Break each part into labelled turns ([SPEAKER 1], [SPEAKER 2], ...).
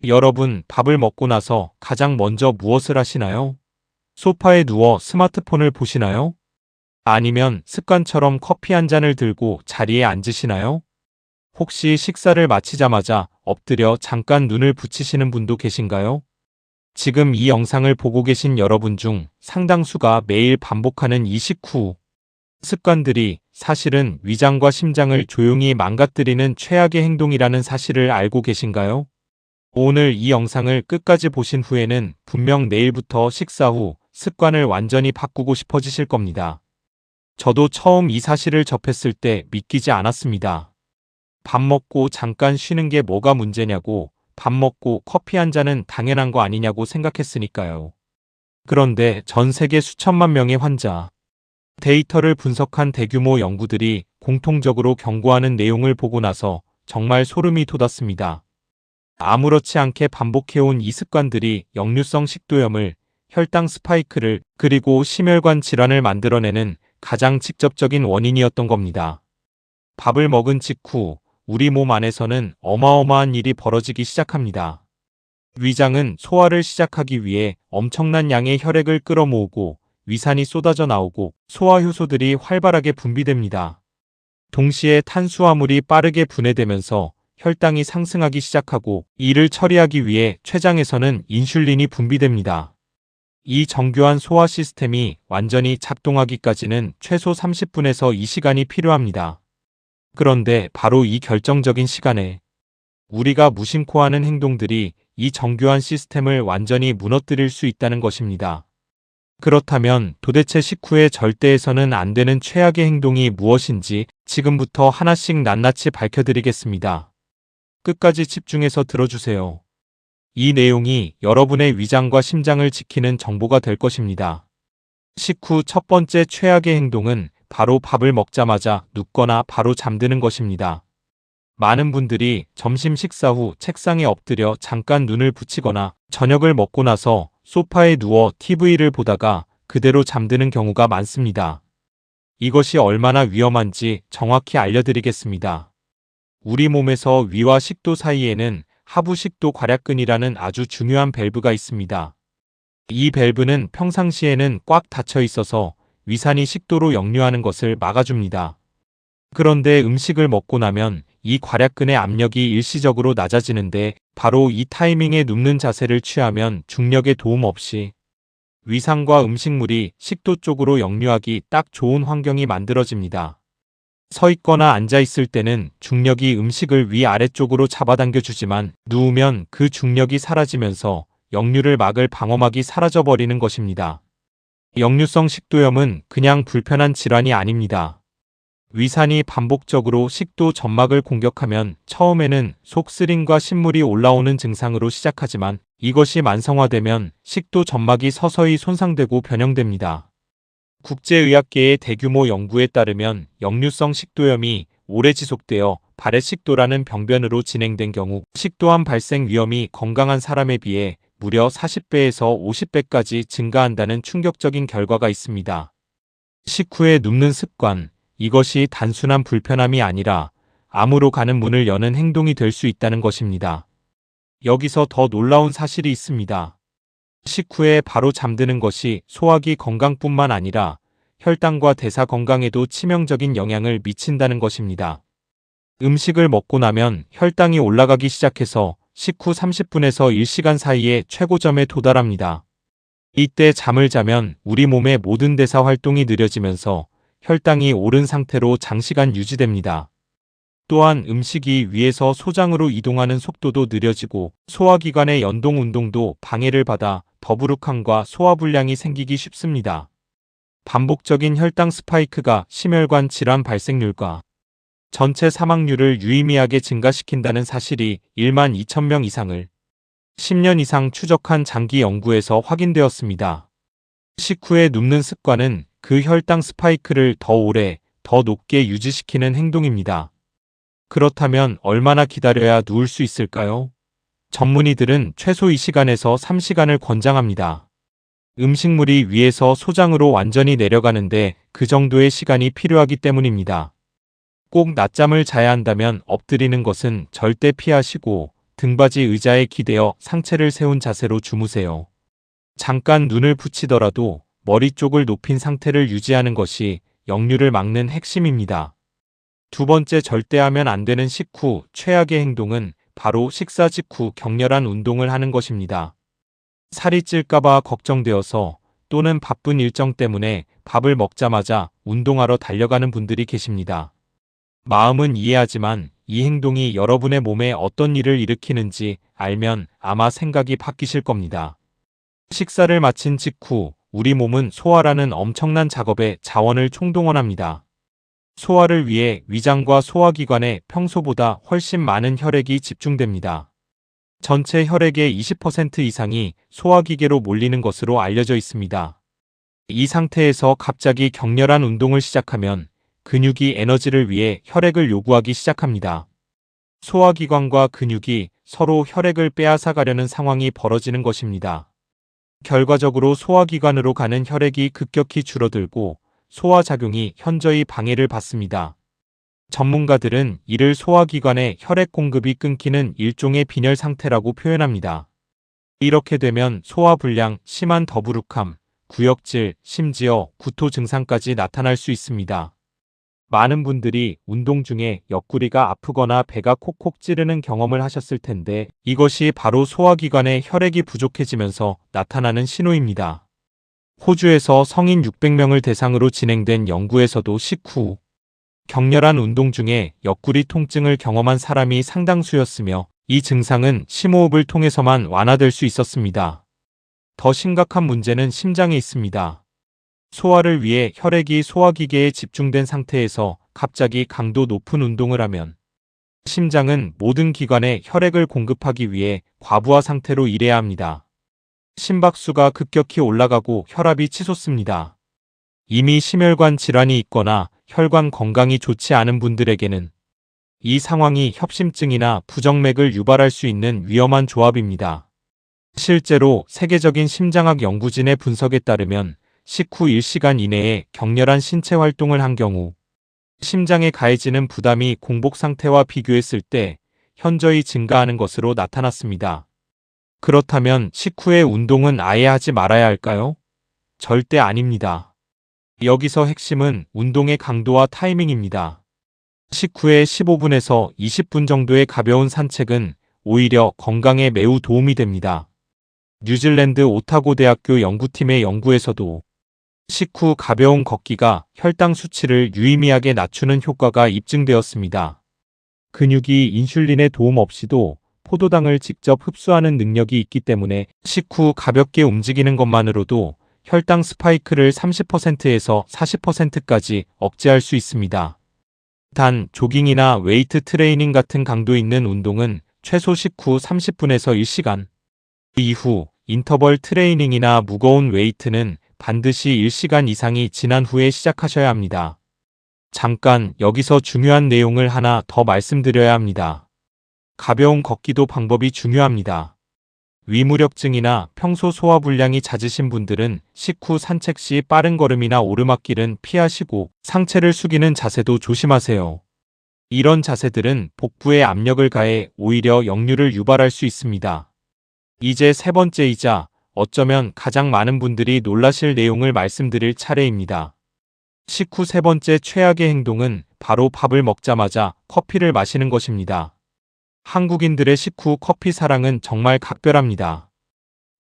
[SPEAKER 1] 여러분, 밥을 먹고 나서 가장 먼저 무엇을 하시나요? 소파에 누워 스마트폰을 보시나요? 아니면 습관처럼 커피 한 잔을 들고 자리에 앉으시나요? 혹시 식사를 마치자마자 엎드려 잠깐 눈을 붙이시는 분도 계신가요? 지금 이 영상을 보고 계신 여러분 중 상당수가 매일 반복하는 이 식후 습관들이 사실은 위장과 심장을 조용히 망가뜨리는 최악의 행동이라는 사실을 알고 계신가요? 오늘 이 영상을 끝까지 보신 후에는 분명 내일부터 식사 후 습관을 완전히 바꾸고 싶어지실 겁니다. 저도 처음 이 사실을 접했을 때 믿기지 않았습니다. 밥 먹고 잠깐 쉬는 게 뭐가 문제냐고, 밥 먹고 커피 한 잔은 당연한 거 아니냐고 생각했으니까요. 그런데 전 세계 수천만 명의 환자, 데이터를 분석한 대규모 연구들이 공통적으로 경고하는 내용을 보고 나서 정말 소름이 돋았습니다. 아무렇지 않게 반복해온 이 습관들이 역류성 식도염을, 혈당 스파이크를, 그리고 심혈관 질환을 만들어내는 가장 직접적인 원인이었던 겁니다. 밥을 먹은 직후 우리 몸 안에서는 어마어마한 일이 벌어지기 시작합니다. 위장은 소화를 시작하기 위해 엄청난 양의 혈액을 끌어모으고 위산이 쏟아져 나오고 소화 효소들이 활발하게 분비됩니다. 동시에 탄수화물이 빠르게 분해되면서 혈당이 상승하기 시작하고 이를 처리하기 위해 췌장에서는 인슐린이 분비됩니다. 이 정교한 소화 시스템이 완전히 작동하기까지는 최소 30분에서 2시간이 필요합니다. 그런데 바로 이 결정적인 시간에 우리가 무심코 하는 행동들이 이 정교한 시스템을 완전히 무너뜨릴 수 있다는 것입니다. 그렇다면 도대체 식후에 절대 해서는 안 되는 최악의 행동이 무엇인지 지금부터 하나씩 낱낱이 밝혀드리겠습니다. 끝까지 집중해서 들어주세요. 이 내용이 여러분의 위장과 심장을 지키는 정보가 될 것입니다. 식후 첫 번째 최악의 행동은 바로 밥을 먹자마자 눕거나 바로 잠드는 것입니다. 많은 분들이 점심 식사 후 책상에 엎드려 잠깐 눈을 붙이거나 저녁을 먹고 나서 소파에 누워 TV를 보다가 그대로 잠드는 경우가 많습니다. 이것이 얼마나 위험한지 정확히 알려드리겠습니다. 우리 몸에서 위와 식도 사이에는 하부식도 괄약근이라는 아주 중요한 밸브가 있습니다. 이 밸브는 평상시에는 꽉 닫혀 있어서 위산이 식도로 역류하는 것을 막아줍니다. 그런데 음식을 먹고 나면 이 괄약근의 압력이 일시적으로 낮아지는데 바로 이 타이밍에 눕는 자세를 취하면 중력의 도움 없이 위산과 음식물이 식도 쪽으로 역류하기 딱 좋은 환경이 만들어집니다. 서 있거나 앉아 있을 때는 중력이 음식을 위아래쪽으로 잡아당겨 주지만 누우면 그 중력이 사라지면서 역류를 막을 방어막이 사라져버리는 것입니다. 역류성 식도염은 그냥 불편한 질환이 아닙니다. 위산이 반복적으로 식도 점막을 공격하면 처음에는 속쓰림과 신물이 올라오는 증상으로 시작하지만 이것이 만성화되면 식도 점막이 서서히 손상되고 변형됩니다. 국제의학계의 대규모 연구에 따르면 역류성 식도염이 오래 지속되어 발해식도라는 병변으로 진행된 경우 식도암 발생 위험이 건강한 사람에 비해 무려 40배에서 50배까지 증가한다는 충격적인 결과가 있습니다. 식후에 눕는 습관, 이것이 단순한 불편함이 아니라 암으로 가는 문을 여는 행동이 될 수 있다는 것입니다. 여기서 더 놀라운 사실이 있습니다. 식후에 바로 잠드는 것이 소화기 건강뿐만 아니라 혈당과 대사 건강에도 치명적인 영향을 미친다는 것입니다. 음식을 먹고 나면 혈당이 올라가기 시작해서 식후 30분에서 1시간 사이에 최고점에 도달합니다. 이때 잠을 자면 우리 몸의 모든 대사 활동이 느려지면서 혈당이 오른 상태로 장시간 유지됩니다. 또한 음식이 위에서 소장으로 이동하는 속도도 느려지고 소화기관의 연동 운동도 방해를 받아 더부룩함과 소화불량이 생기기 쉽습니다. 반복적인 혈당 스파이크가 심혈관 질환 발생률과 전체 사망률을 유의미하게 증가시킨다는 사실이 1만 2천 명 이상을 10년 이상 추적한 장기 연구에서 확인되었습니다. 식후에 눕는 습관은 그 혈당 스파이크를 더 오래, 더 높게 유지시키는 행동입니다. 그렇다면 얼마나 기다려야 누울 수 있을까요? 전문의들은 최소 2시간에서 3시간을 권장합니다. 음식물이 위에서 소장으로 완전히 내려가는데 그 정도의 시간이 필요하기 때문입니다. 꼭 낮잠을 자야 한다면 엎드리는 것은 절대 피하시고 등받이 의자에 기대어 상체를 세운 자세로 주무세요. 잠깐 눈을 붙이더라도 머리 쪽을 높인 상태를 유지하는 것이 역류를 막는 핵심입니다. 두 번째, 절대 하면 안 되는 식후 최악의 행동은 바로 식사 직후 격렬한 운동을 하는 것입니다. 살이 찔까봐 걱정되어서 또는 바쁜 일정 때문에 밥을 먹자마자 운동하러 달려가는 분들이 계십니다. 마음은 이해하지만 이 행동이 여러분의 몸에 어떤 일을 일으키는지 알면 아마 생각이 바뀌실 겁니다. 식사를 마친 직후 우리 몸은 소화라는 엄청난 작업에 자원을 총동원합니다. 소화를 위해 위장과 소화기관에 평소보다 훨씬 많은 혈액이 집중됩니다. 전체 혈액의 20% 이상이 소화기계로 몰리는 것으로 알려져 있습니다. 이 상태에서 갑자기 격렬한 운동을 시작하면 근육이 에너지를 위해 혈액을 요구하기 시작합니다. 소화기관과 근육이 서로 혈액을 빼앗아 가려는 상황이 벌어지는 것입니다. 결과적으로 소화기관으로 가는 혈액이 급격히 줄어들고 소화작용이 현저히 방해를 받습니다. 전문가들은 이를 소화기관의 혈액 공급이 끊기는 일종의 빈혈 상태라고 표현합니다. 이렇게 되면 소화불량, 심한 더부룩함, 구역질, 심지어 구토 증상까지 나타날 수 있습니다. 많은 분들이 운동 중에 옆구리가 아프거나 배가 콕콕 찌르는 경험을 하셨을 텐데 이것이 바로 소화기관의 혈액이 부족해지면서 나타나는 신호입니다. 호주에서 성인 600명을 대상으로 진행된 연구에서도 식후 격렬한 운동 중에 옆구리 통증을 경험한 사람이 상당수였으며 이 증상은 심호흡을 통해서만 완화될 수 있었습니다. 더 심각한 문제는 심장에 있습니다. 소화를 위해 혈액이 소화기계에 집중된 상태에서 갑자기 강도 높은 운동을 하면 심장은 모든 기관에 혈액을 공급하기 위해 과부하 상태로 일해야 합니다. 심박수가 급격히 올라가고 혈압이 치솟습니다. 이미 심혈관 질환이 있거나 혈관 건강이 좋지 않은 분들에게는 이 상황이 협심증이나 부정맥을 유발할 수 있는 위험한 조합입니다. 실제로 세계적인 심장학 연구진의 분석에 따르면 식후 1시간 이내에 격렬한 신체 활동을 한 경우 심장에 가해지는 부담이 공복 상태와 비교했을 때 현저히 증가하는 것으로 나타났습니다. 그렇다면 식후의 운동은 아예 하지 말아야 할까요? 절대 아닙니다. 여기서 핵심은 운동의 강도와 타이밍입니다. 식후에 15분에서 20분 정도의 가벼운 산책은 오히려 건강에 매우 도움이 됩니다. 뉴질랜드 오타고 대학교 연구팀의 연구에서도 식후 가벼운 걷기가 혈당 수치를 유의미하게 낮추는 효과가 입증되었습니다. 근육이 인슐린의 도움 없이도 포도당을 직접 흡수하는 능력이 있기 때문에 식후 가볍게 움직이는 것만으로도 혈당 스파이크를 30%에서 40%까지 억제할 수 있습니다. 단, 조깅이나 웨이트 트레이닝 같은 강도 있는 운동은 최소 식후 30분에서 1시간 이후 인터벌 트레이닝이나 무거운 웨이트는 반드시 1시간 이상이 지난 후에 시작하셔야 합니다. 잠깐 여기서 중요한 내용을 하나 더 말씀드려야 합니다. 가벼운 걷기도 방법이 중요합니다. 위무력증이나 평소 소화불량이 잦으신 분들은 식후 산책 시 빠른 걸음이나 오르막길은 피하시고 상체를 숙이는 자세도 조심하세요. 이런 자세들은 복부에 압력을 가해 오히려 역류를 유발할 수 있습니다. 이제 세 번째이자 어쩌면 가장 많은 분들이 놀라실 내용을 말씀드릴 차례입니다. 식후 세 번째 최악의 행동은 바로 밥을 먹자마자 커피를 마시는 것입니다. 한국인들의 식후 커피 사랑은 정말 각별합니다.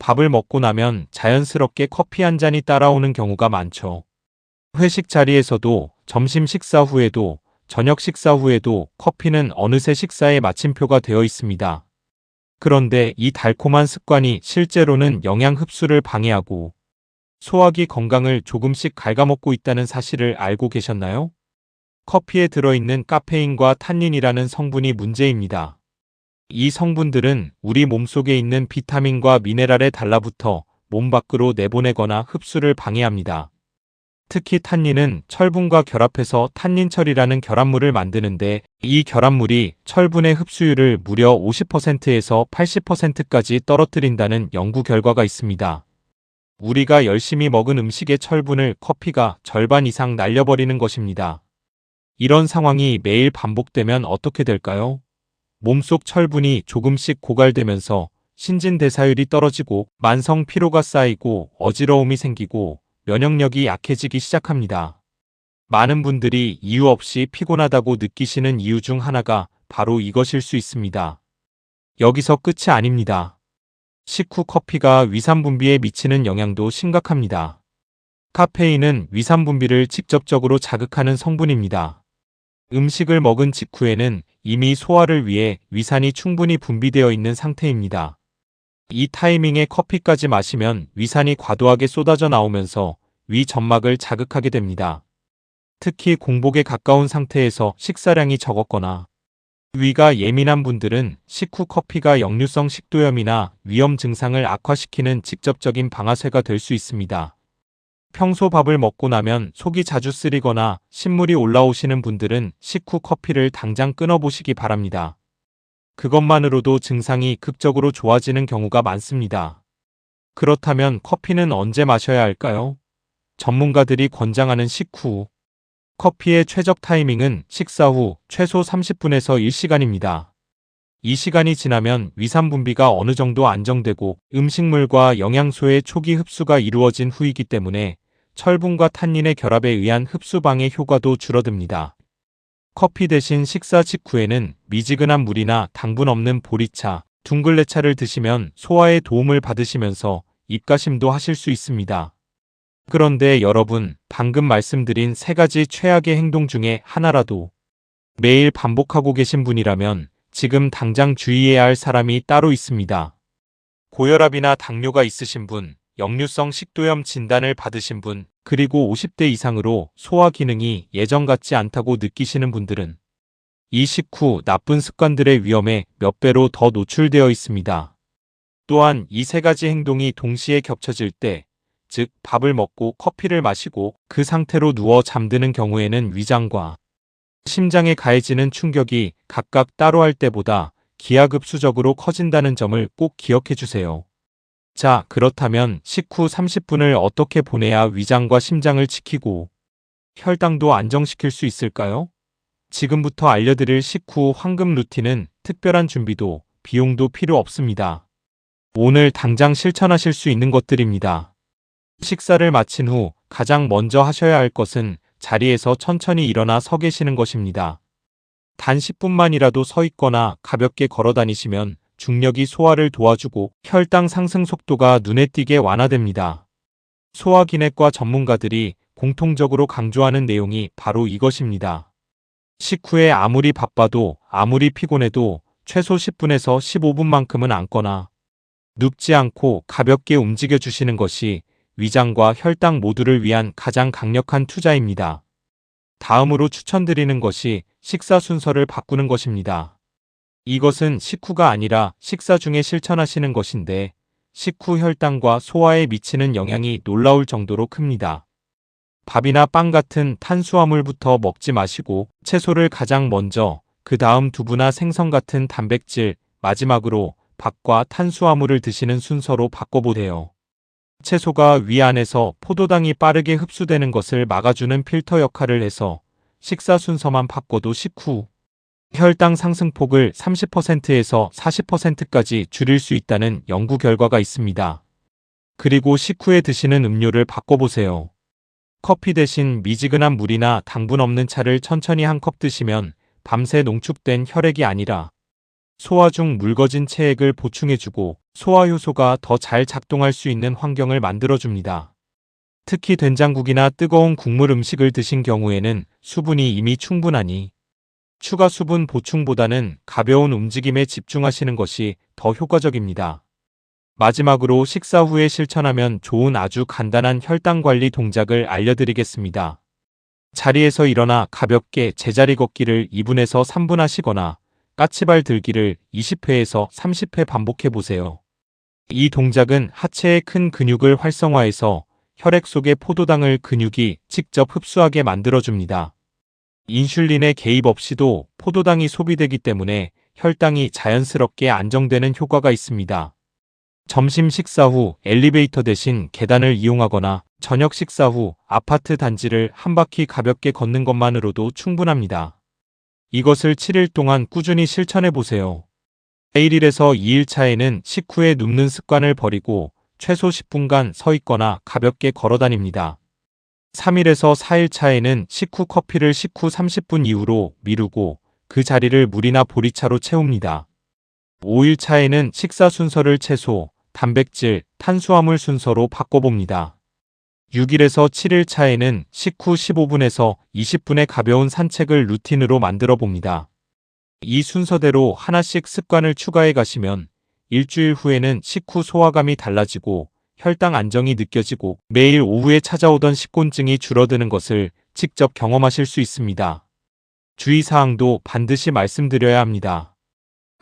[SPEAKER 1] 밥을 먹고 나면 자연스럽게 커피 한 잔이 따라오는 경우가 많죠. 회식 자리에서도 점심 식사 후에도 저녁 식사 후에도 커피는 어느새 식사의 마침표가 되어 있습니다. 그런데 이 달콤한 습관이 실제로는 영양 흡수를 방해하고 소화기 건강을 조금씩 갉아먹고 있다는 사실을 알고 계셨나요? 커피에 들어있는 카페인과 탄닌이라는 성분이 문제입니다. 이 성분들은 우리 몸속에 있는 비타민과 미네랄에 달라붙어 몸 밖으로 내보내거나 흡수를 방해합니다. 특히 탄닌은 철분과 결합해서 탄닌철이라는 결합물을 만드는데 이 결합물이 철분의 흡수율을 무려 50%에서 80%까지 떨어뜨린다는 연구 결과가 있습니다. 우리가 열심히 먹은 음식의 철분을 커피가 절반 이상 날려버리는 것입니다. 이런 상황이 매일 반복되면 어떻게 될까요? 몸속 철분이 조금씩 고갈되면서 신진대사율이 떨어지고 만성 피로가 쌓이고 어지러움이 생기고 면역력이 약해지기 시작합니다. 많은 분들이 이유 없이 피곤하다고 느끼시는 이유 중 하나가 바로 이것일 수 있습니다. 여기서 끝이 아닙니다. 식후 커피가 위산 분비에 미치는 영향도 심각합니다. 카페인은 위산 분비를 직접적으로 자극하는 성분입니다. 음식을 먹은 직후에는 이미 소화를 위해 위산이 충분히 분비되어 있는 상태입니다. 이 타이밍에 커피까지 마시면 위산이 과도하게 쏟아져 나오면서 위 점막을 자극하게 됩니다. 특히 공복에 가까운 상태에서 식사량이 적었거나 위가 예민한 분들은 식후 커피가 역류성 식도염이나 위염 증상을 악화시키는 직접적인 방아쇠가 될 수 있습니다. 평소 밥을 먹고 나면 속이 자주 쓰리거나 신물이 올라오시는 분들은 식후 커피를 당장 끊어보시기 바랍니다. 그것만으로도 증상이 극적으로 좋아지는 경우가 많습니다. 그렇다면 커피는 언제 마셔야 할까요? 전문가들이 권장하는 식후 커피의 최적 타이밍은 식사 후 최소 30분에서 1시간입니다. 이 시간이 지나면 위산 분비가 어느 정도 안정되고 음식물과 영양소의 초기 흡수가 이루어진 후이기 때문에 철분과 탄닌의 결합에 의한 흡수 방해 효과도 줄어듭니다. 커피 대신 식사 직후에는 미지근한 물이나 당분 없는 보리차, 둥글레차를 드시면 소화에 도움을 받으시면서 입가심도 하실 수 있습니다. 그런데 여러분, 방금 말씀드린 세 가지 최악의 행동 중에 하나라도 매일 반복하고 계신 분이라면 지금 당장 주의해야 할 사람이 따로 있습니다. 고혈압이나 당뇨가 있으신 분, 역류성 식도염 진단을 받으신 분, 그리고 50대 이상으로 소화 기능이 예전 같지 않다고 느끼시는 분들은 이 식후 나쁜 습관들의 위험에 몇 배로 더 노출되어 있습니다. 또한 이 세 가지 행동이 동시에 겹쳐질 때, 즉 밥을 먹고 커피를 마시고 그 상태로 누워 잠드는 경우에는 위장과 심장에 가해지는 충격이 각각 따로 할 때보다 기하급수적으로 커진다는 점을 꼭 기억해 주세요. 자, 그렇다면 식후 30분을 어떻게 보내야 위장과 심장을 지키고 혈당도 안정시킬 수 있을까요? 지금부터 알려드릴 식후 황금 루틴은 특별한 준비도 비용도 필요 없습니다. 오늘 당장 실천하실 수 있는 것들입니다. 식사를 마친 후 가장 먼저 하셔야 할 것은 자리에서 천천히 일어나 서 계시는 것입니다. 단 10분만이라도 서 있거나 가볍게 걸어 다니시면 중력이 소화를 도와주고 혈당 상승 속도가 눈에 띄게 완화됩니다. 소화기내과 전문가들이 공통적으로 강조하는 내용이 바로 이것입니다. 식후에 아무리 바빠도 아무리 피곤해도 최소 10분에서 15분만큼은 앉거나 눕지 않고 가볍게 움직여 주시는 것이 위장과 혈당 모두를 위한 가장 강력한 투자입니다. 다음으로 추천드리는 것이 식사 순서를 바꾸는 것입니다. 이것은 식후가 아니라 식사 중에 실천하시는 것인데 식후 혈당과 소화에 미치는 영향이 놀라울 정도로 큽니다. 밥이나 빵 같은 탄수화물부터 먹지 마시고 채소를 가장 먼저, 그 다음 두부나 생선 같은 단백질, 마지막으로 밥과 탄수화물을 드시는 순서로 바꿔보세요. 채소가 위 안에서 포도당이 빠르게 흡수되는 것을 막아주는 필터 역할을 해서 식사 순서만 바꿔도 식후 혈당 상승폭을 30%에서 40%까지 줄일 수 있다는 연구 결과가 있습니다. 그리고 식후에 드시는 음료를 바꿔보세요. 커피 대신 미지근한 물이나 당분 없는 차를 천천히 한 컵 드시면 밤새 농축된 혈액이 아니라 소화 중 묽어진 체액을 보충해주고 소화 효소가 더 잘 작동할 수 있는 환경을 만들어줍니다. 특히 된장국이나 뜨거운 국물 음식을 드신 경우에는 수분이 이미 충분하니 추가 수분 보충보다는 가벼운 움직임에 집중하시는 것이 더 효과적입니다. 마지막으로 식사 후에 실천하면 좋은 아주 간단한 혈당 관리 동작을 알려드리겠습니다. 자리에서 일어나 가볍게 제자리 걷기를 2분에서 3분 하시거나 까치발 들기를 20회에서 30회 반복해 보세요. 이 동작은 하체의 큰 근육을 활성화해서 혈액 속의 포도당을 근육이 직접 흡수하게 만들어줍니다. 인슐린의 개입 없이도 포도당이 소비되기 때문에 혈당이 자연스럽게 안정되는 효과가 있습니다. 점심 식사 후 엘리베이터 대신 계단을 이용하거나 저녁 식사 후 아파트 단지를 한 바퀴 가볍게 걷는 것만으로도 충분합니다. 이것을 7일 동안 꾸준히 실천해 보세요. 1일에서 2일 차에는 식후에 눕는 습관을 버리고 최소 10분간 서 있거나 가볍게 걸어 다닙니다. 3일에서 4일 차에는 식후 커피를 식후 30분 이후로 미루고 그 자리를 물이나 보리차로 채웁니다. 5일 차에는 식사 순서를 채소, 단백질, 탄수화물 순서로 바꿔봅니다. 6일에서 7일 차에는 식후 15분에서 20분의 가벼운 산책을 루틴으로 만들어 봅니다. 이 순서대로 하나씩 습관을 추가해 가시면 일주일 후에는 식후 소화감이 달라지고 혈당 안정이 느껴지고 매일 오후에 찾아오던 식곤증이 줄어드는 것을 직접 경험하실 수 있습니다. 주의사항도 반드시 말씀드려야 합니다.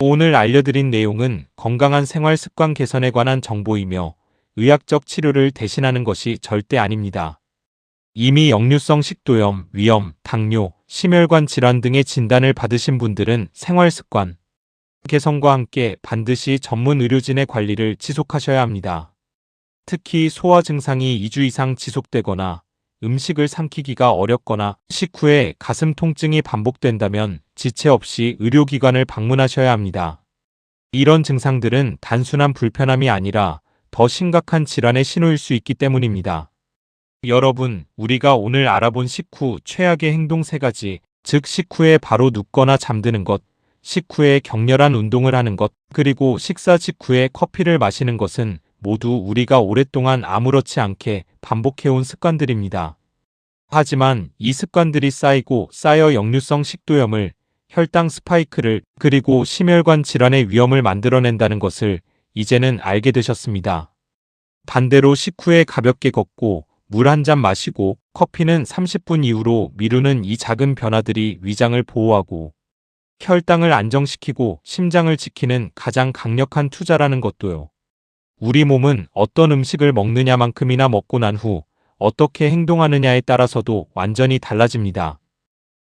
[SPEAKER 1] 오늘 알려드린 내용은 건강한 생활 습관 개선에 관한 정보이며 의학적 치료를 대신하는 것이 절대 아닙니다. 이미 역류성 식도염, 위염, 당뇨, 심혈관 질환 등의 진단을 받으신 분들은 생활 습관 개선과 함께 반드시 전문 의료진의 관리를 지속하셔야 합니다. 특히 소화 증상이 2주 이상 지속되거나 음식을 삼키기가 어렵거나 식후에 가슴 통증이 반복된다면 지체 없이 의료기관을 방문하셔야 합니다. 이런 증상들은 단순한 불편함이 아니라 더 심각한 질환의 신호일 수 있기 때문입니다. 여러분, 우리가 오늘 알아본 식후 최악의 행동 3가지, 즉 식후에 바로 눕거나 잠드는 것, 식후에 격렬한 운동을 하는 것, 그리고 식사 직후에 커피를 마시는 것은 모두 우리가 오랫동안 아무렇지 않게 반복해온 습관들입니다. 하지만 이 습관들이 쌓여 역류성 식도염을, 혈당 스파이크를, 그리고 심혈관 질환의 위험을 만들어낸다는 것을 이제는 알게 되셨습니다. 반대로 식후에 가볍게 걷고 물 한 잔 마시고 커피는 30분 이후로 미루는 이 작은 변화들이 위장을 보호하고 혈당을 안정시키고 심장을 지키는 가장 강력한 투자라는 것도요. 우리 몸은 어떤 음식을 먹느냐만큼이나 먹고 난 후 어떻게 행동하느냐에 따라서도 완전히 달라집니다.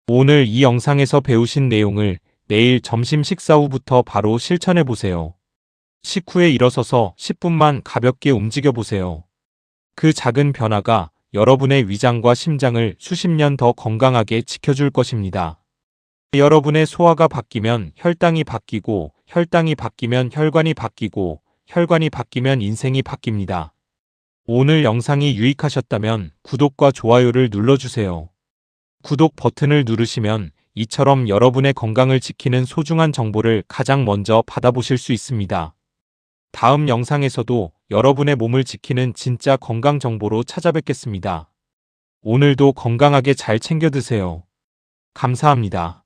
[SPEAKER 1] 오늘 이 영상에서 배우신 내용을 내일 점심 식사 후부터 바로 실천해 보세요. 식후에 일어서서 10분만 가볍게 움직여 보세요. 그 작은 변화가 여러분의 위장과 심장을 수십 년 더 건강하게 지켜줄 것입니다. 여러분의 소화가 바뀌면 혈당이 바뀌고, 혈당이 바뀌면 혈관이 바뀌고, 혈관이 바뀌면 인생이 바뀝니다. 오늘 영상이 유익하셨다면 구독과 좋아요를 눌러주세요. 구독 버튼을 누르시면 이처럼 여러분의 건강을 지키는 소중한 정보를 가장 먼저 받아보실 수 있습니다. 다음 영상에서도 여러분의 몸을 지키는 진짜 건강 정보로 찾아뵙겠습니다. 오늘도 건강하게 잘 챙겨 드세요. 감사합니다.